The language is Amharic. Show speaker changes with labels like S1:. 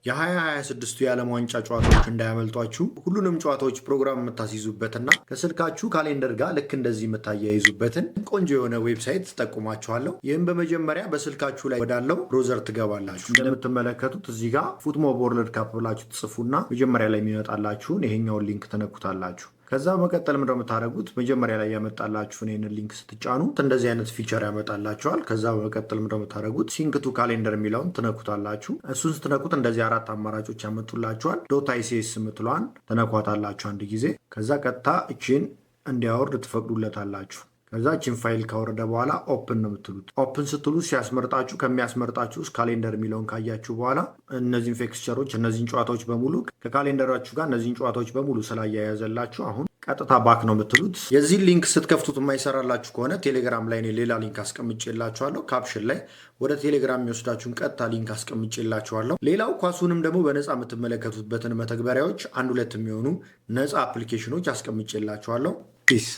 S1: የ2026 የዓለም ዋንጫ ጨዋታዎች እንዳያመልጧችሁ ሁሉንም ጨዋታዎች ፕሮግራም የምታስይዙበትና ከስልካችሁ ካሌንደር ጋር ልክ እንደዚህ የምታያይዙበትን ቆንጆ የሆነ ዌብሳይት ትጠቁማችኋለሁ። ይህም በመጀመሪያ በስልካችሁ ላይ ወዳለው ብሮዘር ትገባላችሁ። እንደምትመለከቱት እዚህ ጋር ፉትሞል ወርልድ ካፕ ብላችሁ ትጽፉና መጀመሪያ ላይ የሚመጣላችሁን ይሄኛውን ሊንክ ትነኩታላችሁ። ከዛ በመቀጠል ምንድነው የምታደርጉት? መጀመሪያ ላይ ያመጣላችሁን ይሄንን ሊንክ ስትጫኑ እንደዚህ አይነት ፊቸር ያመጣላችኋል። ከዛ በመቀጠል ምንድነው የምታደርጉት? ሲንክ ቱ ካሌንደር የሚለውን ትነኩታላችሁ። እሱን ስትነኩት እንደዚህ 4 አማራጮች ያመጡላችኋል። .ics የምትለዋን ትነኳታላችሁ አንድ ጊዜ። ከዛ ቀጥታ እቺን እንዲያወርድ ትፈቅዱለታላችሁ። ከዛ እቺን ፋይል ካወረደ በኋላ ኦፕን ነው የምትሉት። ኦፕን ስትሉ ሲያስመርጣችሁ ከሚያስመርጣችሁ ውስጥ ካሌንደር የሚለውን ካያችሁ በኋላ እነዚህን ፊክስቸሮች እነዚህን ጨዋታዎች በሙሉ ከካሌንደራችሁ ጋር እነዚህን ጨዋታዎች በሙሉ ስላያያዘላችሁ አሁን ቀጥታ ባክ ነው የምትሉት። የዚህን ሊንክ ስትከፍቱት የማይሰራላችሁ ከሆነ ቴሌግራም ላይ ሌላ ሊንክ አስቀምጬላችኋለሁ። ካፕሽን ላይ ወደ ቴሌግራም የሚወስዳችሁን ቀጥታ ሊንክ አስቀምጬላችኋለሁ። ሌላው ኳሱንም ደግሞ በነፃ የምትመለከቱበትን መተግበሪያዎች 1-2 የሚሆኑ ነፃ አፕሊኬሽኖች አስቀምጬላችኋለሁ። ፒስ